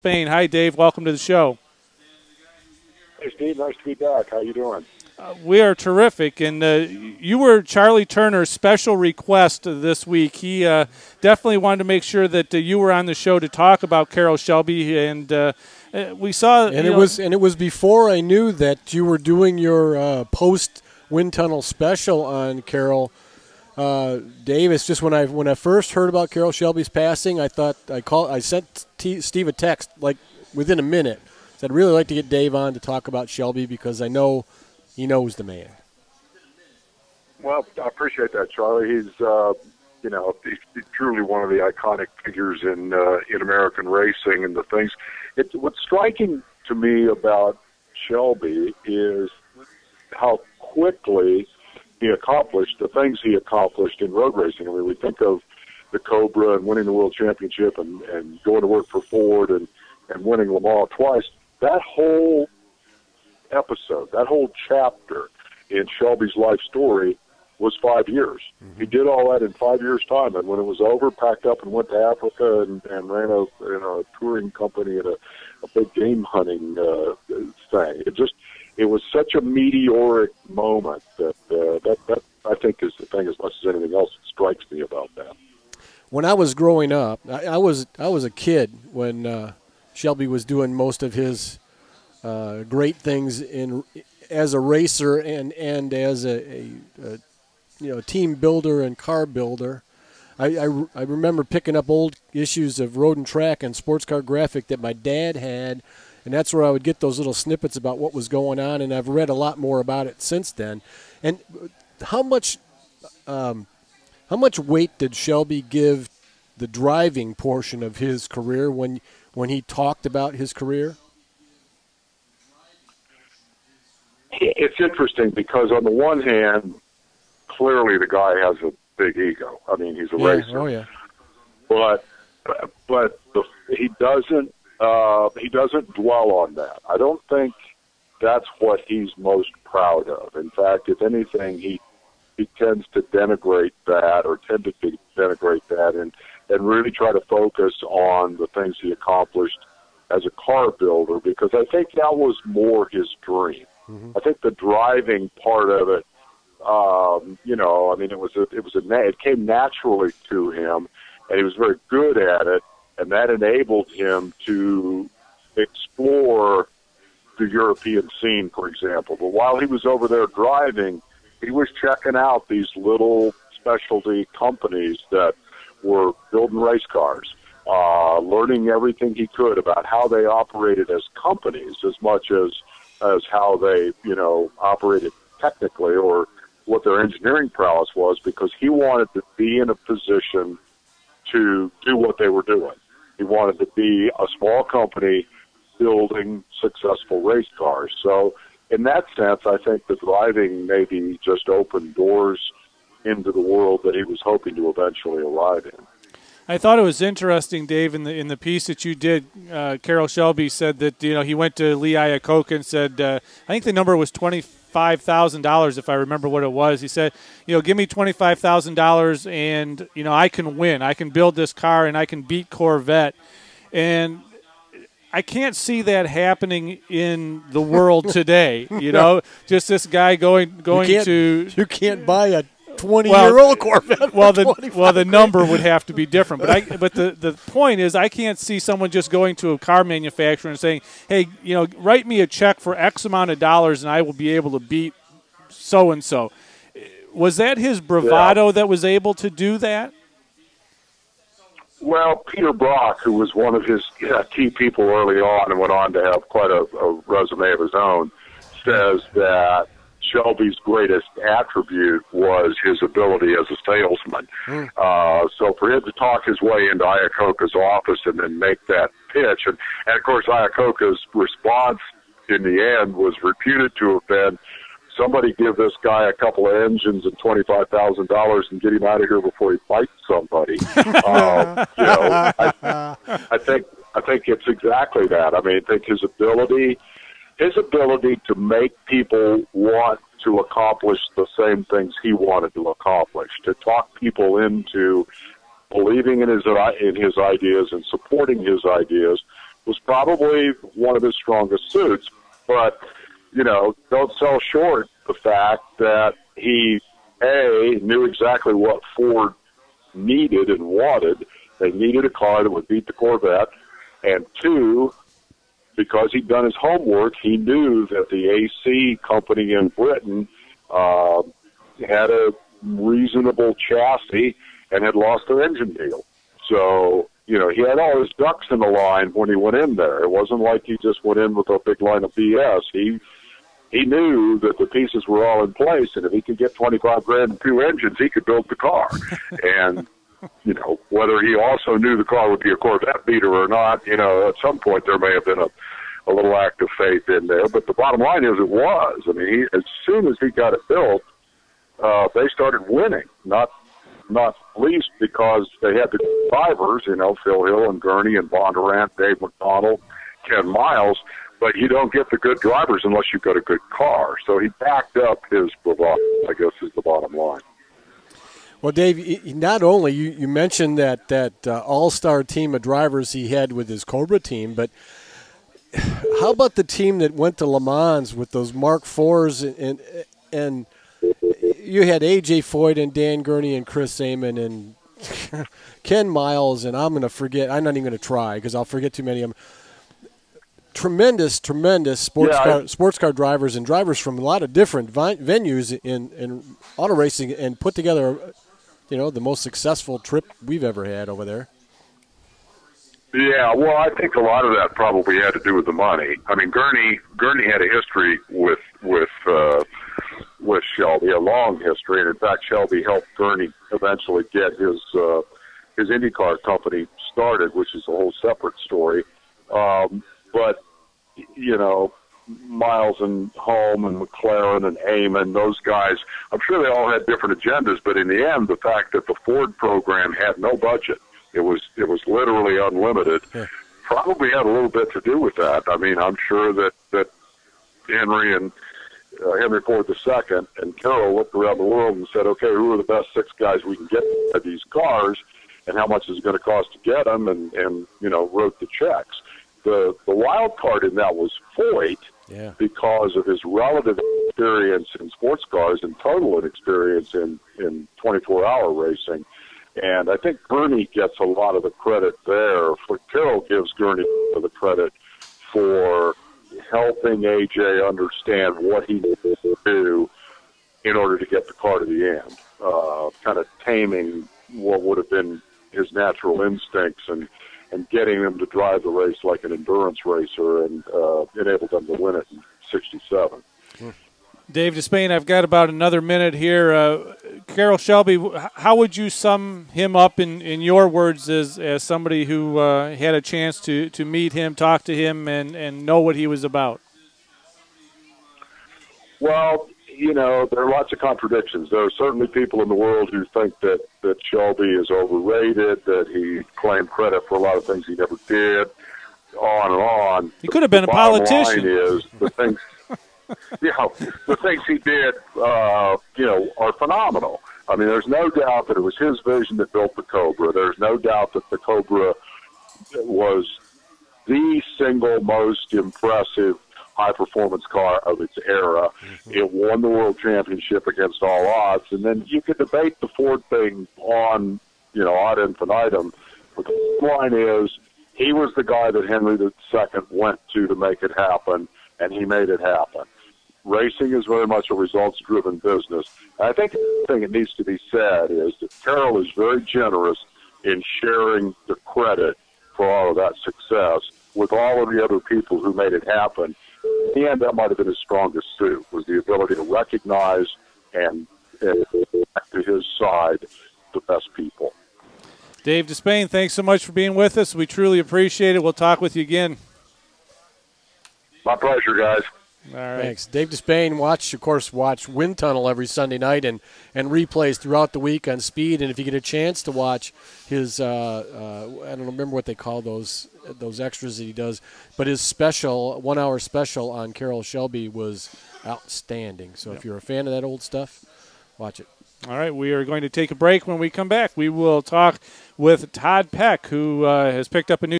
Despain. Hi, Dave. Welcome to the show. Hey, Steve. Nice to be back. How you doing? We are terrific, and you were Charlie Turner's special request this week. He definitely wanted to make sure that you were on the show to talk about Carroll Shelby, and we saw. And it was before I knew that you were doing your post wind tunnel special on Carroll. Dave, it's just when I first heard about Carroll Shelby's passing, I sent Steve a text like within a minute. Said I'd really like to get Dave on to talk about Shelby because I know he knows the man. Well, I appreciate that, Charlie. He's he's truly one of the iconic figures in American racing and the things. What's striking to me about Shelby is how quickly he accomplished the things he accomplished in road racing. I mean, we think of the Cobra and winning the World Championship and going to work for Ford and winning Le Mans twice. That whole episode, that whole chapter in Shelby's life story was 5 years. Mm-hmm. He did all that in 5 years' time, and when it was over, packed up and went to Africa and ran a touring company and a big game hunting thing. It was such a meteoric moment that I think is the thing as much as anything else that strikes me about that. When I was growing up, I was a kid when Shelby was doing most of his great things as a racer and as a team builder and car builder. I remember picking up old issues of Road and Track and Sports Car Graphic that my dad had, and that's where I would get those little snippets about what was going on, and I've read a lot more about it since then. And how much weight did Shelby give the driving portion of his career when he talked about his career? It's interesting because on the one hand, clearly the guy has a big ego. I mean, he's a racer. Oh yeah. But he doesn't dwell on that. I don't think that's what he's most proud of. In fact, if anything, he tends to denigrate that and really try to focus on the things he accomplished as a car builder, because I think that was more his dream. Mm-hmm. I think the driving part of it, it came naturally to him, and he was very good at it, and that enabled him to explore the European scene, for example. But while he was over there driving, he was checking out these little specialty companies that were building race cars, learning everything he could about how they operated as companies as much as how they, operated technically or what their engineering prowess was, because he wanted to be in a position to do what they were doing. He wanted to be a small company building successful race cars. So in that sense, I think the driving maybe just opened doors into the world that he was hoping to eventually arrive in. I thought it was interesting, Dave, in the piece that you did. Carroll Shelby said that he went to Lee Iacocca and said, I think the number was $25,000 if I remember what it was. He said, give me $25,000 and I can win. I can build this car and I can beat Corvette. And I can't see that happening in the world today. Just this guy going to. You can't buy a 20-year-old Corvette. Well, the number would have to be different. But the point is, I can't see someone just going to a car manufacturer and saying, "Hey, write me a check for X amount of dollars, and I will be able to beat so and so." Was that his bravado that was able to do that? Well, Peter Brock, who was one of his key people early on and went on to have quite a resume of his own, says that Shelby's greatest attribute was his ability as a salesman. So for him to talk his way into Iacocca's office and then make that pitch, and of course Iacocca's response in the end was reputed to have been, somebody give this guy a couple of engines and $25,000 and get him out of here before he fights somebody. I think it's exactly that. I mean, I think his ability to make people want to accomplish the same things he wanted to accomplish, to talk people into believing in his ideas and supporting his ideas, was probably one of his strongest suits. But, you know, don't sell short the fact that he, A, knew exactly what Ford needed and wanted. They needed a car that would beat the Corvette. And two, because he'd done his homework, he knew that the AC company in Britain had a reasonable chassis and had lost their engine deal. So, you know, he had all his ducks in the line when he went in there. It wasn't like he just went in with a big line of BS. He knew that the pieces were all in place, and if he could get 25 grand and 2 engines, he could build the car. And, you know, whether he also knew the car would be a Corvette beater or not, you know, at some point there may have been a little act of faith in there. But the bottom line is it was. I mean, as soon as he got it built, they started winning, not least because they had the drivers, you know, Phil Hill and Gurney and Bondurant, Dave McDonald, Ken Miles, but you don't get the good drivers unless you've got a good car. So he backed up his bravado, I guess, is the bottom line. Well, Dave, not only you mentioned that all-star team of drivers he had with his Cobra team, but how about the team that went to Le Mans with those Mark IVs and you had A.J. Foyt and Dan Gurney and Chris Amon and Ken Miles, and I'm going to forget. I'm not even going to try because I'll forget too many of them. Tremendous sports car drivers and drivers from a lot of different venues in auto racing, and put together, you know, the most successful trip we've ever had over there. Yeah, well, I think a lot of that probably had to do with the money. I mean, Gurney had a history with Shelby, a long history, and in fact, Shelby helped Gurney eventually get his IndyCar company started, which is a whole separate story. But you know, Miles and Holm and McLaren and Amon, those guys, I'm sure they all had different agendas, but in the end, the fact that the Ford program had no budget, it was literally unlimited, probably had a little bit to do with that. I mean, I'm sure that Henry and Henry Ford II and Carroll looked around the world and said, okay, who are the best 6 guys we can get at these cars, and how much is it going to cost to get them, and you know, wrote the checks. The wild card in that was Foyt, because of his relative experience in sports cars and total experience in 24-hour racing. And I think Gurney gets a lot of the credit there. Carroll gives Gurney the credit for helping AJ understand what he needed to do in order to get the car to the end, kind of taming what would have been his natural instincts and getting him to drive the race like an endurance racer, and enabled them to win it in 67. Dave Despain, I've got about another minute here. Carroll Shelby, how would you sum him up in your words as somebody who had a chance to meet him, talk to him, and know what he was about? Well, you know, there are lots of contradictions. There are certainly people in the world who think that Shelby is overrated, that he claimed credit for a lot of things he never did, on and on. He could have been a politician. The bottom line is the things, you know, the things he did, you know, are phenomenal. I mean, there's no doubt that it was his vision that built the Cobra. There's no doubt that the Cobra was the single most impressive high-performance car of its era. It won the world championship against all odds, and then you could debate the Ford thing on, you know, ad infinitum. But the line is, he was the guy that Henry II went to make it happen, and he made it happen. Racing is very much a results-driven business. And I think the thing that needs to be said is that Carroll is very generous in sharing the credit for all of that success with all of the other people who made it happen. In the end, that might have been his strongest suit, was the ability to recognize and back to his side the best people. Dave Despain, thanks so much for being with us. We truly appreciate it. We'll talk with you again. My pleasure, guys. All right. Thanks. Dave Despain, watch Wind Tunnel every Sunday night and replays throughout the week on Speed. And if you get a chance to watch his, I don't remember what they call those extras that he does, but his special, 1 hour special on Carroll Shelby was outstanding. So if you're a fan of that old stuff, watch it. All right, we are going to take a break. When we come back, we will talk with Todd Peck, who has picked up a new